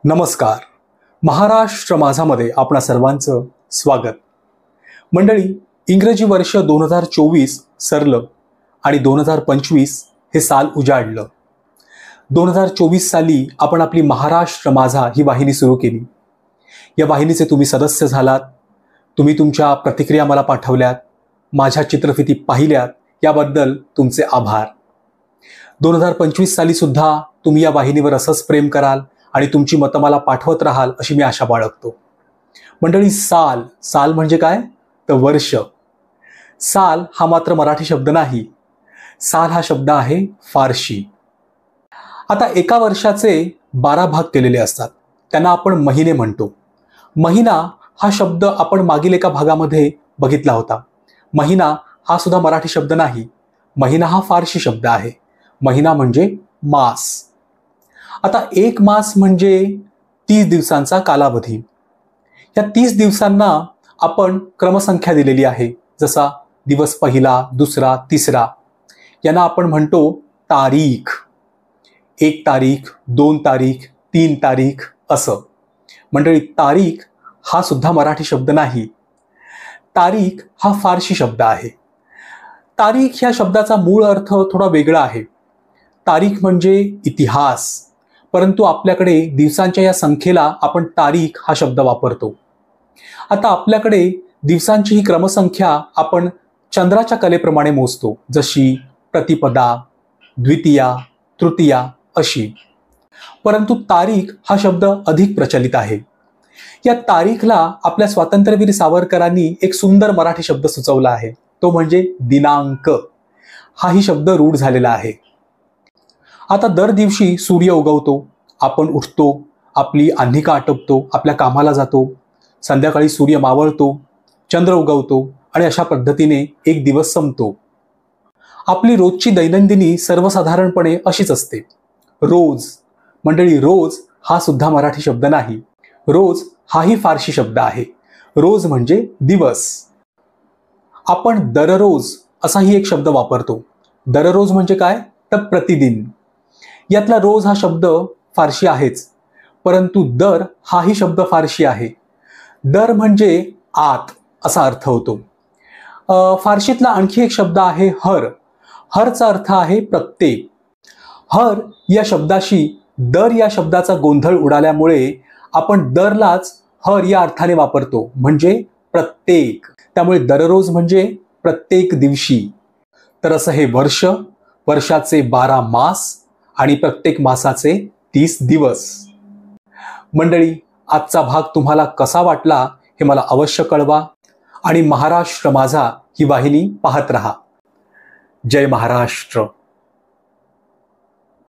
नमस्कार. महाराष्ट्र माझामध्ये आपणा सर्वांचं स्वागत. मंडळी, इंग्रजी वर्ष 2024 सरलं आणि 2025 हे साल उजाडलं. 2024 साली आपण आपली महाराष्ट्र माझा ही वाहिनी सुरू केली. या वाहिनीचे तुम्ही सदस्य झालात. तुम्ही तुमच्या प्रतिक्रिया मला पाठवल्यात, माझ्या चित्रफिती पाहिल्यात, याबद्दल तुमचे आभार. 2025 साली सुद्धा तुम्ही या वाहिनीवर असंच प्रेम कराल आणि तुमची मतं मला पाठवत राहाल अशी मी आशा बाळगतो. मंडळी, साल म्हणजे काय? तर वर्ष. साल हा मात्र मराठी शब्द नाही. साल हा शब्द आहे फारशी. आता एका वर्षाचे 12 भाग केलेले असतात, त्यांना आपण महिने म्हणतो. महिना हा शब्द आपण मागील एका भागामध्ये बघितला होता. महिना हा सुद्धा मराठी शब्द नाही. महिना हा फारशी शब्द आहे. महिना म्हणजे मास. आता एक मास म्हणजे 30 दिवसांचा कालावधी. या 30 दिवसांना आपण क्रमसंख्या दिलेली आहे, जसा दिवस पहिला, दुसरा, तिसरा. यांना आपण म्हणतो तारीख. 1 तारीख, 2 तारीख, 3 तारीख असं. मंडळी, तारीख हा सुद्धा मराठी शब्द नाही. तारीख हा फारशी शब्द आहे. तारीख ह्या शब्दाचा मूळ अर्थ थोडा वेगळा आहे. तारीख म्हणजे इतिहास, परंतु आपल्याकडे दिवसांच्या या संख्येला आपण तारीख हा शब्द वापरतो. आता आपल्याकडे दिवसांची ही क्रमसंख्या आपण चंद्राच्या कलेप्रमाणे मोजतो, जशी प्रतिपदा, द्वितीया, तृतीया अशी. परंतु तारीख हा शब्द अधिक प्रचलित आहे. या तारीखला आपल्या स्वातंत्र्यवीर सावरकरांनी एक सुंदर मराठी शब्द सुचवला आहे, तो म्हणजे दिनांक. हाही शब्द रूढ झालेला आहे. आता दर दिवशी सूर्य उगवतो, आपण उठतो, आपली आन्हिका आटोपतो, आपल्या कामाला जातो. संध्याकाळी सूर्य मावळतो, चंद्र उगवतो आणि अशा पद्धतीने एक दिवस संपतो. आपली रोजची दैनंदिनी सर्वसाधारणपणे अशीच असते. रोज. मंडळी, रोज हा सुद्धा मराठी शब्द नाही. रोज हाही फारशी शब्द आहे. रोज म्हणजे दिवस. आपण दररोज असाही एक शब्द वापरतो. दररोज म्हणजे काय? तर प्रतिदिन. यातला रोज हा शब्द फारशी आहेच, परंतु दर हाही शब्द फारशी आहे. दर म्हणजे आत असा अर्थ होतो. फारशीतला आणखी एक शब्द आहे हर. हरचा अर्थ आहे प्रत्येक. हर या शब्दाशी दर या शब्दाचा गोंधळ उडाल्यामुळे आपण दरलाच हर या अर्थाने वापरतो, म्हणजे प्रत्येक. त्यामुळे दररोज म्हणजे प्रत्येक दिवशी. तर असं हे वर्ष, वर्षाचे 12 मास आणि प्रत्येक मासाचे 30 दिवस. मंडळी, आजचा भाग तुम्हाला कसा वाटला हे मला अवश्य कळवा आणि महाराष्ट्र माझा ही वाहिनी पाहत रहा. जय महाराष्ट्र.